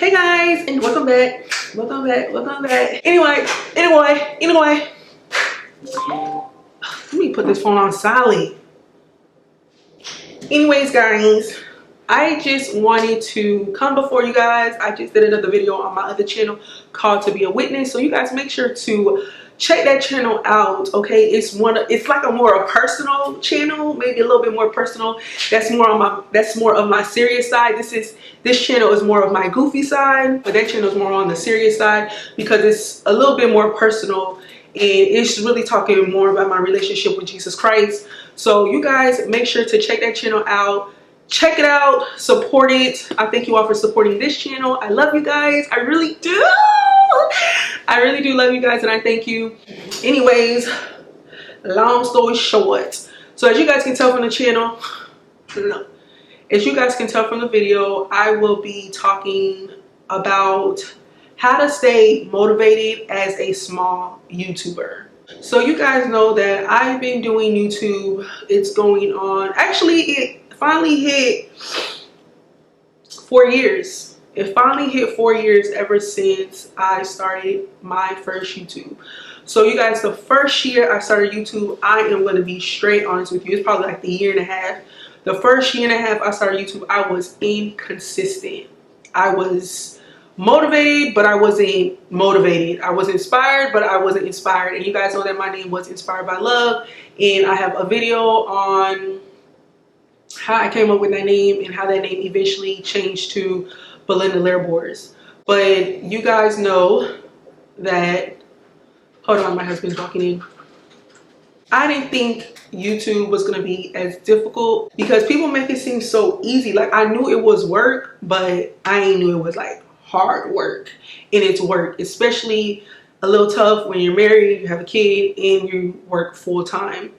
Hey guys, and welcome back. Anyway, let me put this phone on silent. Anyways, guys, I just wanted to come before you guys. I just did another video on my other channel called To Be a Witness, so you guys make sure to check that channel out. Okay, it's like a more personal channel, maybe a little bit more personal. That's more of my serious side. This channel is more of my goofy side, but that channel is more on the serious side because it's a little bit more personal and it's really talking more about my relationship with Jesus Christ. So you guys make sure to check that channel out. Check it out, support it. I thank you all for supporting this channel. I love you guys. I really do. I really do love you guys, and I thank you. Anyways, long story short, so as you guys can tell from the channel, as you guys can tell from the video, I will be talking about how to stay motivated as a small YouTuber. So you guys know that I've been doing YouTube. It's going on, actually it finally hit 4 years. It finally hit 4 years ever since I started my first YouTube. So you guys, the first year I started YouTube, I am going to be straight honest with you, it's probably like the year and a half. The first year and a half I started YouTube, I was inconsistent. I was motivated, but I wasn't motivated. I was inspired, but I wasn't inspired. And you guys know that my name was Inspired by Love, and I have a video on how I came up with that name and how that name eventually changed to Belinda Lairboars. But you guys know that, hold on, my husband's walking in. I didn't think YouTube was going to be as difficult because people make it seem so easy. Like, I knew it was work, but I ain't knew it was like hard work. And it's work, especially a little tough when you're married, you have a kid, and you work full time.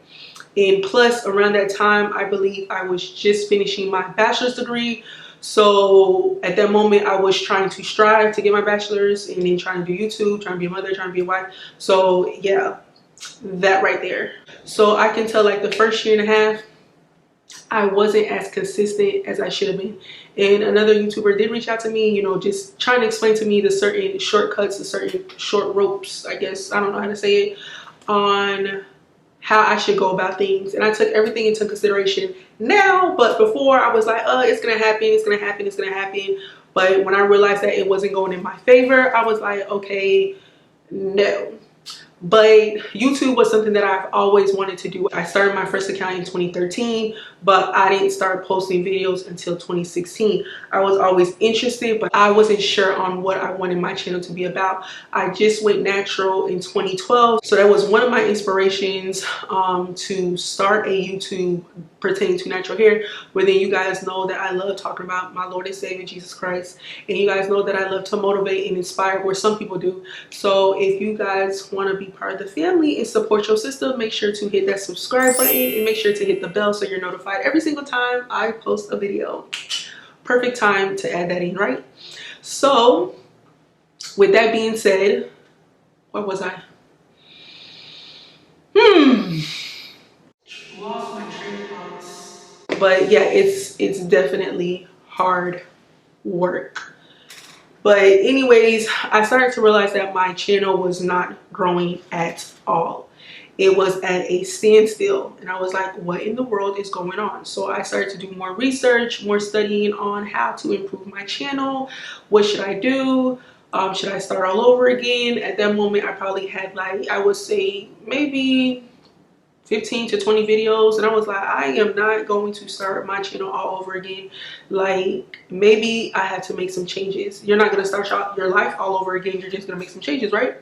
And plus, around that time, I believe I was just finishing my bachelor's degree. So at that moment, I was trying to strive to get my bachelor's and then trying to do YouTube, trying to be a mother, trying to be a wife. So yeah, that right there. So I can tell, like, the first year and a half, I wasn't as consistent as I should have been. And another YouTuber did reach out to me, you know, just trying to explain to me the certain shortcuts, the certain short ropes, I guess, I don't know how to say it, on how I should go about things. And I took everything into consideration now, but before I was like, it's gonna happen, it's gonna happen, it's gonna happen. But when I realized that it wasn't going in my favor, I was like, okay, no. But YouTube was something that I've always wanted to do. I started my first account in 2013, but I didn't start posting videos until 2016. I was always interested, but I wasn't sure on what I wanted my channel to be about. I just went natural in 2012. So that was one of my inspirations to start a YouTube pertaining to natural hair. But then you guys know that I love talking about my Lord and Savior, Jesus Christ. And you guys know that I love to motivate and inspire, where some people do. So if you guys want to be part of the family and support your sister, make sure to hit that subscribe button and make sure to hit the bell so you're notified every single time I post a video. Perfect time to add that in, right? So with that being said, where was I? Lost my train of thoughts. But yeah, it's definitely hard work. But anyways, I started to realize that my channel was not growing at all. It was at a standstill, and I was like, what in the world is going on? So I started to do more research, more studying on how to improve my channel. What should I do? Should I start all over again? At that moment, I probably had, like, I would say maybe 15 to 20 videos, and I was like, I am not going to start my channel all over again. Like, maybe I had to make some changes. You're not going to start your life all over again. You're just going to make some changes, right?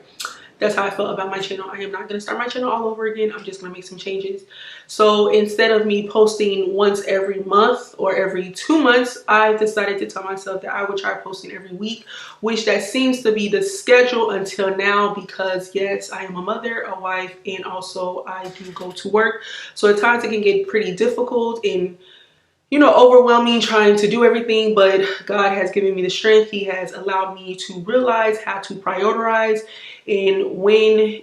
That's how I felt about my channel. I am not going to start my channel all over again. I'm just going to make some changes. So instead of me posting once every month or every 2 months, I decided to tell myself that I would try posting every week, which that seems to be the schedule until now, because yes, I am a mother, a wife, and also I do go to work. So at times it can get pretty difficult and, you know, overwhelming trying to do everything, but God has given me the strength. He has allowed me to realize how to prioritize and when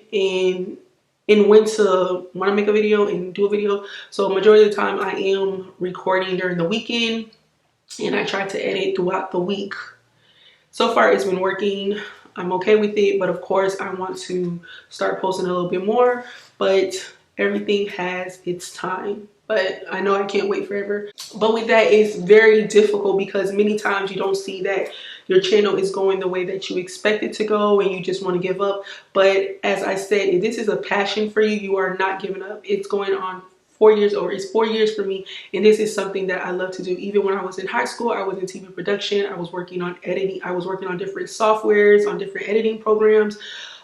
to want to make a video and do a video. So majority of the time I am recording during the weekend, and I try to edit throughout the week. So far it's been working. I'm okay with it, but of course I want to start posting a little bit more, but everything has its time. But I know I can't wait forever. But with that, it's very difficult because many times you don't see that your channel is going the way that you expect it to go and you just want to give up. But as I said, if this is a passion for you, you are not giving up. It's going on 4 years, or it's 4 years for me, and this is something that I love to do. Even when I was in high school, I was in TV production. I was working on editing. I was working on different softwares, on different editing programs.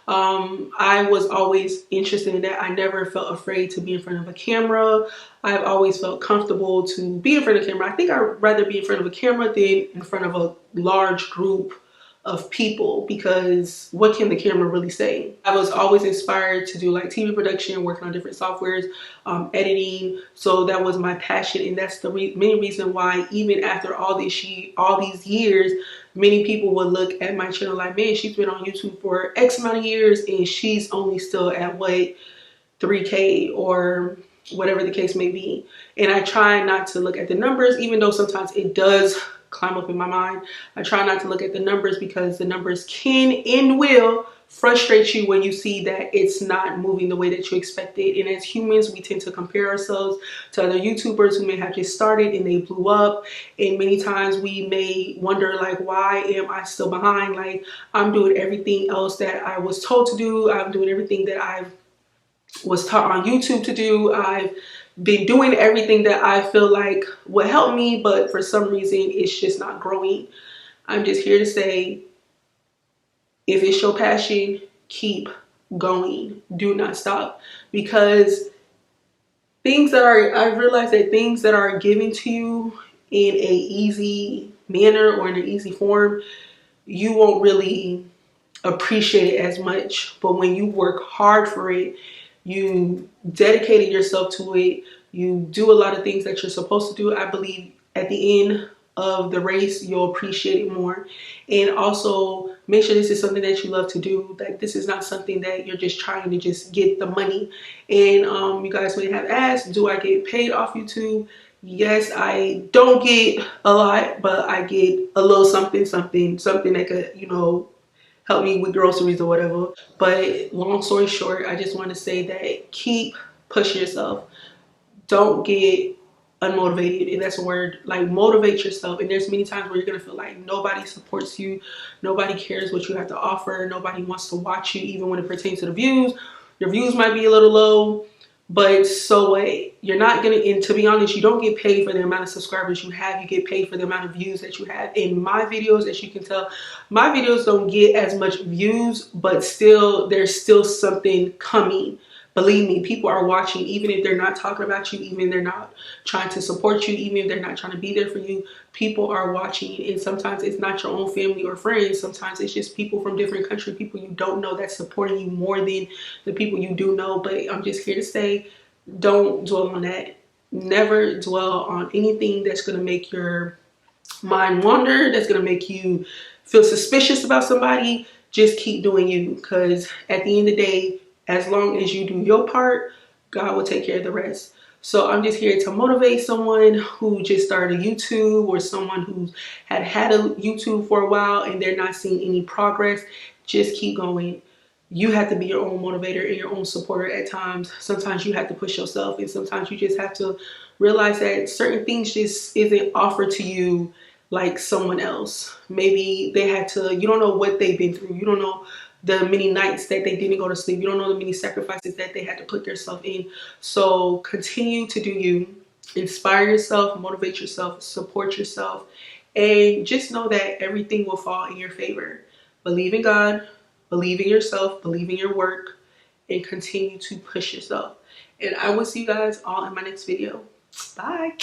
I was always interested in that. I never felt afraid to be in front of a camera. I've always felt comfortable to be in front of a camera. I think I'd rather be in front of a camera than in front of a large group of people, because what can the camera really say? I was always inspired to do like TV production, working on different softwares, editing. So that was my passion, and that's the main reason why even after all these years, many people would look at my channel like, man, she's been on YouTube for X amount of years and she's only still at what, 3K or whatever the case may be. And I try not to look at the numbers, even though sometimes it does climb up in my mind. I try not to look at the numbers because the numbers can and will frustrate you when you see that it's not moving the way that you expected. And as humans, we tend to compare ourselves to other YouTubers who may have just started and they blew up. And many times we may wonder, like, why am I still behind? Like, I'm doing everything else that I was told to do. I'm doing everything that I was taught on YouTube to do. I've been doing everything that I feel like would help me, but for some reason it's just not growing. I'm just here to say, if it's your passion, keep going. Do not stop, because I've realized that things that are given to you in a easy manner or in an easy form, you won't really appreciate it as much. But when you work hard for it, you dedicated yourself to it, you do a lot of things that you're supposed to do, I believe at the end of the race, you'll appreciate it more. And also make sure this is something that you love to do. Like, this is not something that you're just trying to just get the money. And you guys may have asked, do I get paid off YouTube? Yes, I don't get a lot, but I get a little something that could, you know, help me with groceries or whatever. But long story short, I just want to say that keep pushing yourself. Don't get unmotivated, and that's a word. Like, motivate yourself. And there's many times where you're gonna feel like nobody supports you, nobody cares what you have to offer, nobody wants to watch you, even when it pertains to the views. Your views might be a little low, but so what? You're not gonna, and to be honest, you don't get paid for the amount of subscribers you have. You get paid for the amount of views that you have. In my videos, as you can tell, my videos don't get as much views, but still, there's still something coming. Believe me, people are watching, even if they're not talking about you, even if they're not trying to support you, even if they're not trying to be there for you. People are watching, and sometimes it's not your own family or friends. Sometimes it's just people from different countries, people you don't know, that's supporting you more than the people you do know. But I'm just here to say, don't dwell on that. Never dwell on anything that's going to make your mind wander, that's going to make you feel suspicious about somebody. Just keep doing you, because at the end of the day, as long as you do your part, God will take care of the rest. So I'm just here to motivate someone who just started YouTube, or someone who's had a YouTube for a while and they're not seeing any progress. Just keep going. You have to be your own motivator and your own supporter at times. Sometimes you have to push yourself, and sometimes you just have to realize that certain things just isn't offered to you like someone else. Maybe they had to, you don't know what they've been through. You don't know the many nights that they didn't go to sleep. You don't know the many sacrifices that they had to put themselves in. So continue to do you. Inspire yourself, motivate yourself, support yourself, and just know that everything will fall in your favor. Believe in God, believe in yourself, believe in your work, and continue to push yourself. And I will see you guys all in my next video. Bye.